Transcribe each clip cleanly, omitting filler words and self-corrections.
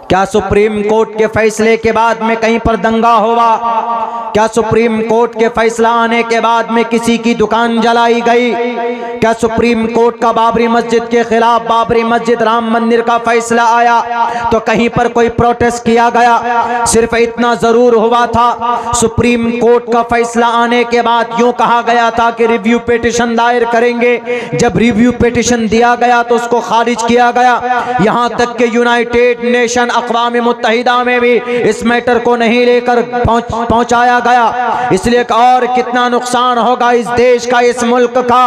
क्या supreme court के फैसले के बाद में कहीं पर दंगा हुआ? क्या सुप्रीम कोर्ट के फैसला आने के बाद में किसी की दुकान जलाई गई? क्या सुप्रीम कोर्ट का बाबरी मस्जिद के खिलाफ, बाबरी मस्जिद राम मंदिर का फैसला आया तो कहीं पर कोई प्रोटेस्ट किया गया? सिर्फ इतना जरूर हुआ था, सुप्रीम कोर्ट का फैसला आने के बाद यूं कहा गया था कि रिव्यू पिटीशन दायर करेंगे। जब रिव्यू पिटीशन दिया गया तो उसको खारिज किया गया। यहां तक कि यूनाइटेड नेशन, अक़वाम मुत्तहिदा में भी इस मैटर को नहीं लेकर पहुंचाया गया। इसलिए और कितना नुकसान होगा इस देश का, इस मुल्क का।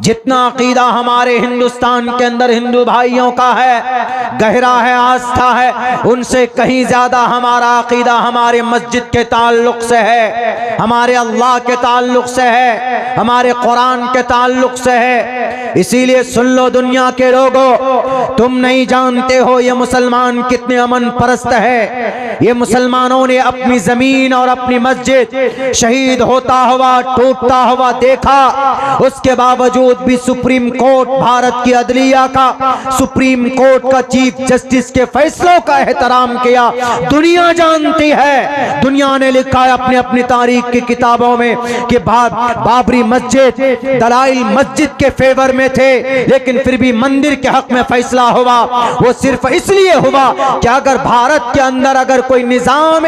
जितना अकीदा हमारे हिंदुस्तान के अंदर हिंदू भाइयों का है, गहरा है, आस्था है, उनसे कहीं ज्यादा हमारा अकीदा हमारे मस्जिद के ताल्लुक से है, हमारे अल्लाह के ताल्लुक से है, हमारे कुरान के ताल्लुक से है। इसीलिए सुन लो दुनिया के लोगों, तुम नहीं जानते हो ये मुसलमान कितने अमन परस्त है। ये मुसलमानों ने अपनी जमीन और अपनी मस्जिद शहीद होता हुआ, टूटता हुआ देखा, उसके बावजूद भी सुप्रीम कोर्ट, भारत की अदलिया का, सुप्रीम कोर्ट का चीफ जस्टिस के फैसलों का एहतराम किया। दुनिया जानती है, दुनिया ने लिखा है अपनी अपनी तारीख की किताबों में कि बाबरी मस्जिद दलाइल मस्जिद के फेवर में थे, लेकिन फिर भी मंदिर के हक में फैसला हुआ। वो सिर्फ इसलिए हुआ कि अगर भारत के अंदर अगर कोई निजाम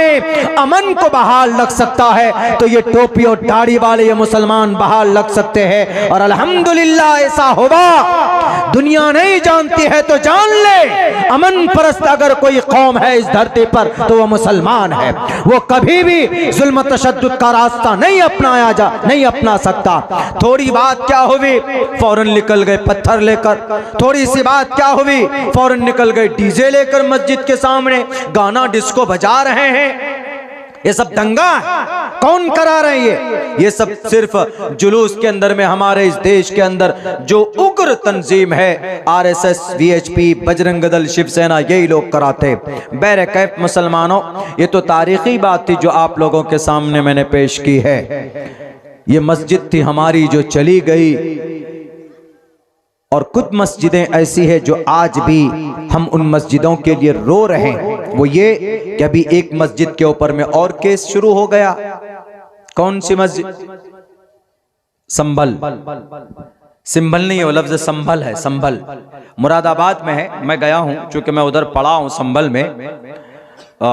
अमन को बहाल रख सकता है तो ये टोपी और दाढ़ी वाले ये मुसलमान बहाल रख सकते हैं। और अल्हम्दुलिल्लाह ऐसा हुआ। दुनिया नहीं जानती है तो जान ले, अमन परस्त अगर कोई कौम है इस धरती पर तो वो मुसलमान है। वो कभी भी जुल्म तशद्दुद का रास्ता नहीं अपना सकता। थोड़ी बात क्या हुई, फौरन निकल गए पत्थर लेकर। थोड़ी सी बात क्या हुई, फौरन निकल गए डीजे लेकर मस्जिद के सामने गाना डिस्को बजा रहे हैं। ये सब दंगा कौन करा रहे हैं? ये सब सिर्फ जुलूस के अंदर में हमारे इस देश के अंदर जो उग्र तंजीम है, आरएसएस, वीएचपी, बजरंग दल, शिवसेना, यही लोग कराते। बैरकैफ मुसलमानों, ये तो तारीखी बात थी जो आप लोगों के सामने मैंने पेश की है। ये मस्जिद थी हमारी जो चली गई, और कुछ मस्जिदें ऐसी है जो आज भी हम उन मस्जिदों के लिए रो रहे हैं। वो ये कि अभी एक मस्जिद के ऊपर में और केस शुरू हो गया। कौन सी मस्जिद? संभल, सिंबल नहीं है, वो लफ्ज संभल है। संभल मुरादाबाद में है। मैं गया हूं, चूंकि मैं उधर पढ़ा हूं संभल में।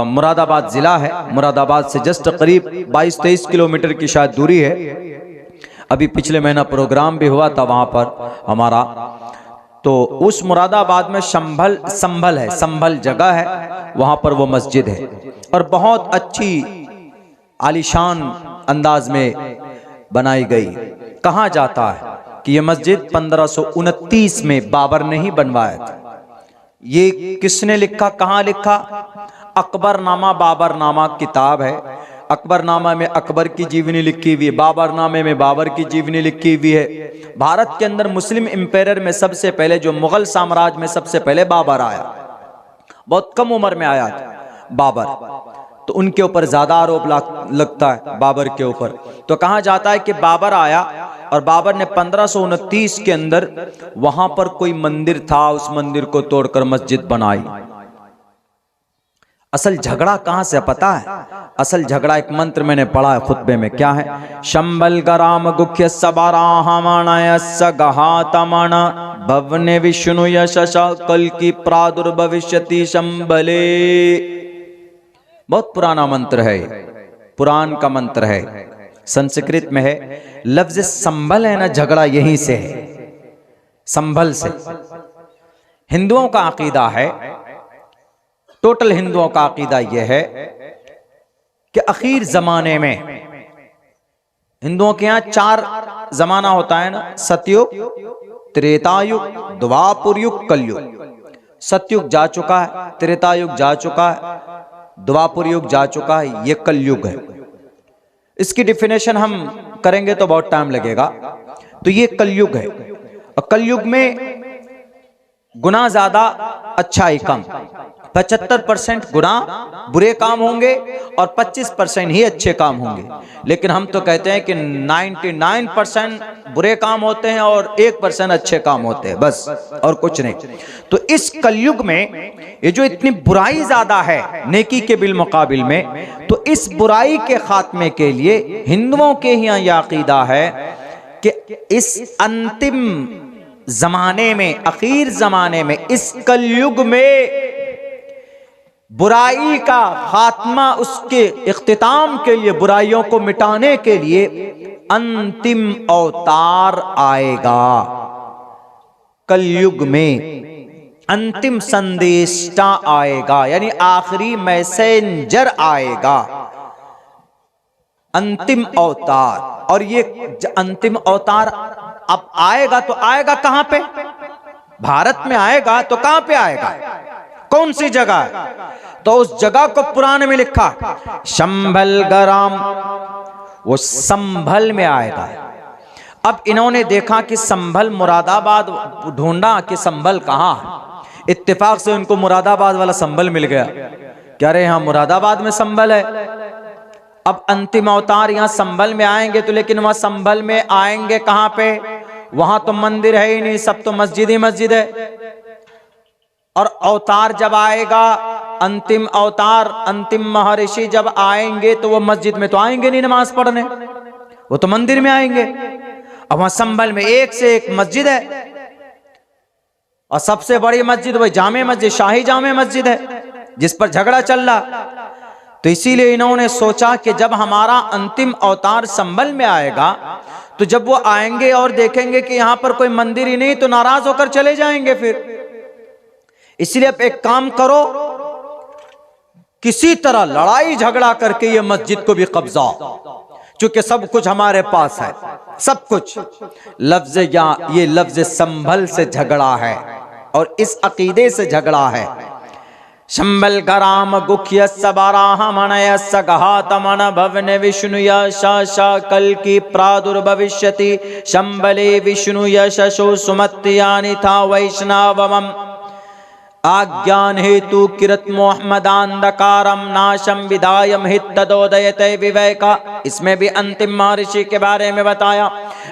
मुरादाबाद जिला है। मुरादाबाद से जस्ट करीब 22-23 किलोमीटर की शायद दूरी है। अभी पिछले महीना प्रोग्राम भी हुआ था वहां पर हमारा। तो उस मुरादाबाद में संभल है, संभल जगह है, वहां पर वो मस्जिद है और बहुत अच्छी आलीशान अंदाज में बनाई गई। कहा जाता है कि ये मस्जिद 1529 में बाबर ने ही बनवाया था। ये किसने लिखा, कहाँ लिखा? अकबरनामा, बाबरनामा किताब है। अकबरनामा में अकबर की जीवनी लिखी हुई है, बाबरनामे में बाबर की जीवनी लिखी हुई है। भारत के अंदर मुस्लिम इंपेयर में सबसे पहले, जो मुगल साम्राज्य में सबसे पहले बाबर आया, बहुत कम उम्र में आया था बाबर, तो उनके ऊपर ज्यादा आरोप लगता है बाबर के ऊपर। तो कहा जाता है कि बाबर आया और बाबर ने 1529 के अंदर वहां पर कोई मंदिर था, उस मंदिर को तोड़कर मस्जिद बनाई। असल झगड़ा कहां से पता है? असल झगड़ा एक मंत्र मैंने पढ़ा है खुतबे में। क्या है? शंबल गराम गुख्य सबराहमणयस्य गहातमण भवने विष्णु यशा कल की प्रादुर्भविष्यति शंबले। बहुत पुराना मंत्र है, पुराण का मंत्र है, संस्कृत में है। लफ्ज संभल है ना, झगड़ा यहीं से है, संभल से। हिंदुओं का अकीदा है, टोटल हिंदुओं का अकीदा यह है कि आखिर जमाने में, हिंदुओं के यहां 4 जमाना होता है ना, सतयुग, त्रेतायुग, द्वापर युग, कलयुग। सतयुग जा चुका है, त्रेतायुग जा चुका है, द्वापर युग जा चुका है, ये कलयुग है। इसकी डिफिनेशन हम करेंगे तो बहुत टाइम लगेगा। तो ये कलयुग है, और कलयुग में गुनाह ज्यादा, अच्छाई कम। 75% गुनाह बुरे काम होंगे और 25% ही अच्छे काम होंगे। लेकिन हम तो कहते हैं कि 99% बुरे काम होते हैं और 1% अच्छे काम होते हैं, बस और कुछ नहीं। तो इस कलयुग में ये जो इतनी बुराई ज्यादा है नेकी के बिल मुकाबिल में, तो इस बुराई के खात्मे के लिए हिंदुओं के यहाँ यह अकीदा है कि इस अंतिम जमाने में, आखिर जमाने में, इस कलयुग में बुराई का खात्मा, उसके इख्तिताम के लिए, बुराइयों को मिटाने के लिए अंतिम अवतार आएगा। कलयुग में अंतिम संदेष्टा आएगा, यानी आखिरी मैसेंजर आएगा, अंतिम अवतार। और ये अंतिम अवतार अब आएगा तो आएगा कहां पे? भारत में आएगा तो कहां पे आएगा? कौन सी जगह? तो उस जगह को पुराने में लिखा संभल गराम, वो संभल में आएगा। अब इन्होंने देखा कि संभल, मुरादाबाद ढूंढा कि संभल कहां है। इत्तेफाक से उनको मुरादाबाद वाला संभल मिल गया। क्या रहे यहां मुरादाबाद में संभल है। अब अंतिम अवतार यहां संभल में आएंगे तो, लेकिन वहां संभल में आएंगे कहां पे? वहां तो मंदिर है ही नहीं, सब तो मस्जिद ही मस्जिद है। और अवतार जब आएगा, अंतिम अवतार, अंतिम महर्षि जब आएंगे तो वो मस्जिद में तो आएंगे नहीं नमाज पढ़ने, वो तो मंदिर में आएंगे। अब वहां संभल में एक से एक मस्जिद है, और सबसे बड़ी मस्जिद वही जामे मस्जिद, शाही जामे मस्जिद है, जिस पर झगड़ा चल रहा। तो इसीलिए इन्होंने सोचा कि जब हमारा अंतिम अवतार संभल में आएगा, तो जब वो आएंगे और देखेंगे कि यहां पर कोई मंदिर ही नहीं, तो नाराज होकर चले जाएंगे फिर। इसलिए आप एक काम करो, किसी तरह लड़ाई झगड़ा करके ये मस्जिद को भी कब्जा, क्योंकि सब कुछ हमारे पास है, सब कुछ। लफ्ज या ये लफ्ज संभल से झगड़ा है और इस अकीदे से झगड़ा है। संभल गराम गुख्य सबाराह मनय सगहात मन भवन विष्णु यशा कल की प्रादुर्भविष्यति संबले विष्णु यशो सुमत्यानि था वैष्णवम आज्ञान हेतु किरत मोहम्मदांधकारम नाशम विदायम हित तदोदयते विवेका। इसमें भी अंतिम महर्षि के बारे में बताया।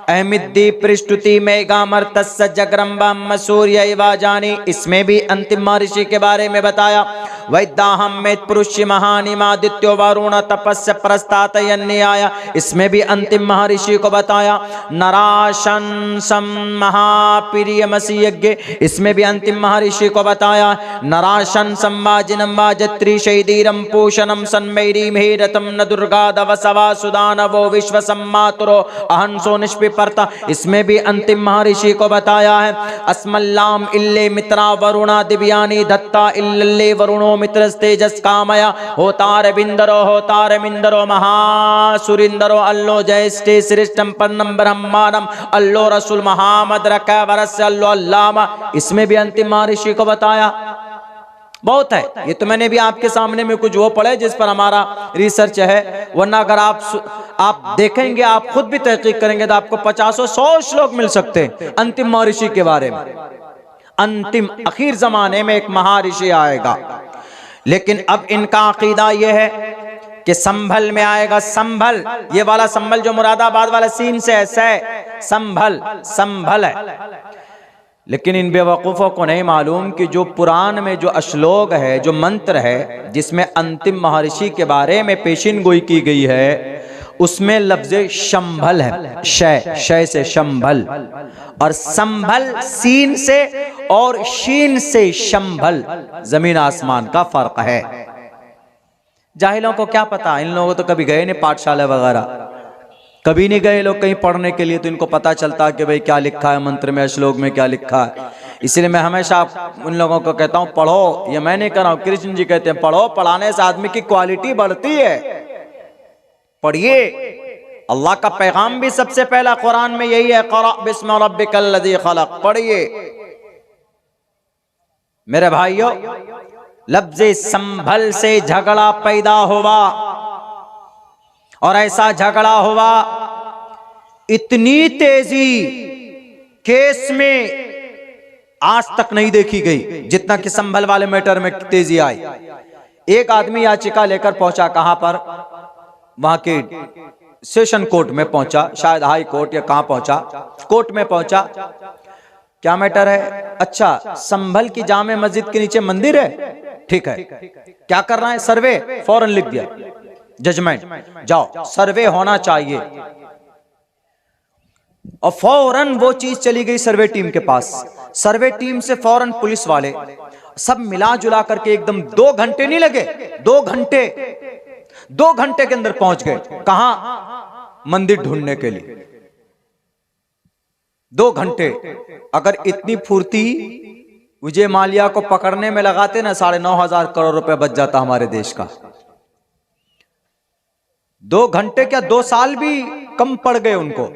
अहमिद्दी पृष्ठुति मेघामर्तस्य जगरम्बम सूर्य वाजानी, इसमें भी अंतिम महर्षि के बारे में बताया। वैदाहम में पुरुष महानिमादित्यो वरुण तपस्य प्रस्तातयन्याय, इसमें भी अंतिम महर्षि को बताया। नराशन सम महाप्रियमसि यज्ञ, इसमें भी अंतिम महर्षि को बताया। नराशन सम्माजिनम वाजत्री शैदीरम पोषणम सन्मैरी मेरतम न दुर्गादवसवा सुदानवो विश्व सम्मातुरो अहंसो निष्पिपर्ता, इसमें भी अंतिम महर्षि को बताया है। अस्मल्लाम इल्ले मित्रा वरुणा दिव्यानि दत्ता इल्ले वरुणो मित्रस्तेजस कामया होतार मिंदरो महासुरिंदरो अल्लो जयस्ते श्रेष्ठम पन्नम ब्रह्मांडम अल्लो रसूल महामद रका वरस्य अल्लो अल्लामा, इसमें भी अंतिम महर्षि को बताया। बहुत है, ये तो मैंने भी आपके सामने में कुछ वो पढ़े जिस पर हमारा रिसर्च है, वरना अगर आप देखेंगे, आप खुद भी तहकीक करेंगे तो आपको 50-100 श्लोक मिल सकते हैं अंतिम महर्षि के बारे में। अंतिम आखिर जमाने में एक महर्षि आएगा, लेकिन अब इनका अकीदा यह है कि संभल में आएगा। संभल, ये वाला संभल जो मुरादाबाद वाला सीन से है, संभल है। लेकिन इन बेवकूफ़ों को नहीं मालूम कि जो पुराण में जो श्लोक है, जो मंत्र है, जिसमें अंतिम महर्षि के बारे में पेशिन गोई की गई है, उसमें लफ्ज शंभल है, शय से शंभल, और संभल सीन से और शीन से शंभल, जमीन आसमान का फर्क है। जाहिलों को क्या पता, इन लोगों को तो कभी गए नहीं पाठशाला वगैरह, कभी नहीं गए लोग कहीं पढ़ने के लिए, तो इनको पता चलता कि भाई क्या लिखा है मंत्र में, श्लोक में क्या लिखा है। इसलिए मैं हमेशा उन लोगों को कहता हूँ पढ़ो, ये मैं नहीं कर रहा हूँ, कृष्ण जी कहते हैं पढ़ो, पढ़ाने से आदमी की क्वालिटी बढ़ती है। पढ़िए, अल्लाह का पैगाम भी सबसे पहला कुरान में यही है, क़रा बिस्मि रब्बिकल लज़ी खलक़, पढ़िए। मेरे भाइयों, लफ्ज़ संभल से झगड़ा पैदा हुआ, और ऐसा झगड़ा हुआ इतनी तेजी केस में आज तक नहीं देखी गई जितना कि संभल वाले मैटर में तेजी आई। एक आदमी याचिका लेकर पहुंचा, कहां पर, वहां के सेशन कोर्ट में पहुंचा, शायद हाई कोर्ट या कहां पहुंचा, कोर्ट में पहुंचा। क्या मैटर है? अच्छा, संभल की जामे मस्जिद के नीचे मंदिर है, ठीक है, क्या कर रहा है? सर्वे। फौरन लिख दिया जजमेंट, जाओ सर्वे होना चाहिए। और फौरन वो चीज चली गई सर्वे टीम के पास। सर्वे टीम से फौरन पुलिस वाले सब मिला जुला करके एकदम 2 घंटे नहीं लगे, 2 घंटे के अंदर पहुंच गए। कहां? मंदिर ढूंढने के लिए 2 घंटे। अगर इतनी फुर्ती विजय माल्या को पकड़ने में लगाते ना, 9,500 करोड़ रुपए बच जाता हमारे देश का। 2 घंटे क्या, 2 साल भी कम पड़ गए उनको।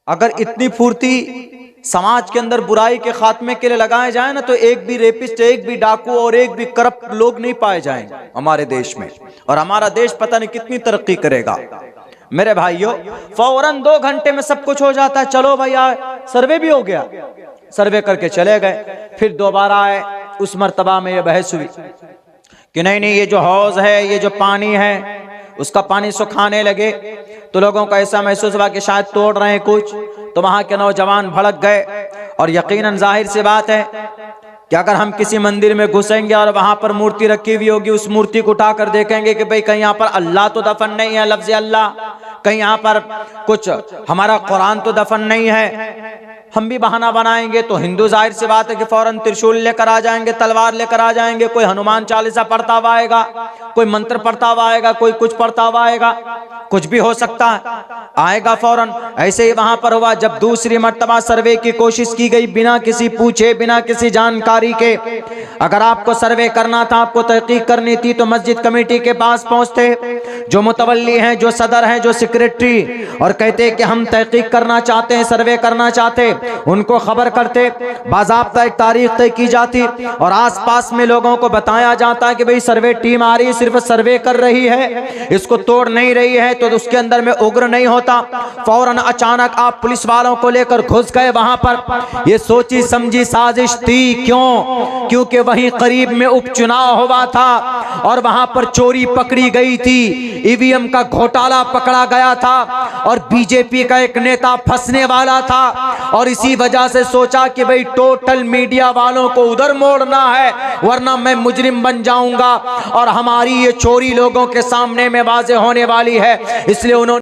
अगर इतनी फुर्ती समाज के अंदर बुराई के खात्मे के लिए लगाए जाए ना, तो एक भी रेपिस्ट, एक भी डाकू और एक भी करप्ट लोग नहीं पाए जाएंगे हमारे देश में, और हमारा देश पता नहीं कितनी तरक्की करेगा। मेरे भाइयों, फौरन 2 घंटे में सब कुछ हो जाता है। चलो भैया, सर्वे भी हो गया, सर्वे करके चले गए। फिर दोबारा आए, उस मर्तबा में यह बहस हुई कि नहीं नहीं, ये जो हौज है, ये जो पानी है, उसका पानी सुखाने लगे तो लोगों को ऐसा महसूस हुआ कि शायद तोड़ रहे हैं कुछ, तो वहां के नौजवान भड़क गए। और यकीनन जाहिर सी बात है कि अगर हम किसी मंदिर में घुसेंगे और वहां पर मूर्ति रखी हुई होगी, उस मूर्ति को उठाकर देखेंगे कि भाई कहीं यहाँ पर अल्लाह तो दफन नहीं है, लफ्ज़ अल्लाह, कहीं यहाँ पर कुछ हमारा कुरान तो दफन नहीं है, हम भी बहाना बनाएंगे। तो हिंदू जाहिर सी बात है कि फौरन त्रिशूल लेकर आ जाएंगे, तलवार लेकर आ जाएंगे, कोई हनुमान चालीसा पढ़ता हुआ आएगा, कोई मंत्र पढ़ता हुआ आएगा, कोई कुछ पढ़ता हुआ आएगा, कुछ भी हो सकता है, आएगा फौरन। ऐसे ही वहां पर हुआ। जब दूसरी मर्तबा सर्वे की कोशिश की गई, बिना किसी पूछे, बिना किसी जानकारी के, अगर आपको सर्वे करना था, आपको तहकीक करनी थी, तो मस्जिद कमेटी के पास पहुंचते, जो मुतवल्ली हैं, जो सदर हैं, जो सेक्रेटरी, और कहते कि हम तहकीक करना चाहते हैं, सर्वे करना चाहते, उनको खबर करते, बाज़ाब्ता एक तारीख तय की जाती और आसपास में लोगों को बताया जाता है कि भाई सर्वे टीम आ रही है, सिर्फ सर्वे कर रही है, इसको तोड़ नहीं रही है। तो उसके अंदर में उग्र नहीं होता। फौरन अचानक आप पुलिस वालों को लेकर घुस गए वहां पर। ये सोची समझी साजिश थी। क्यों? क्योंकि वहीं करीब में उपचुनाव हुआ था और वहां पर चोरी पकड़ी गई थी, ईवीएम का घोटाला पकड़ा गया था और बीजेपी का एक नेता फंसने वाला था। और इसी वजह से सोचा कि भाई टोटल मीडिया वालों को उधर मोड़ना है, वरना मैं मुजरिम बन जाऊंगा और हमारी ये चोरी लोगों के सामने में वाज़ेह होने वाली है। इसलिए उन्होंने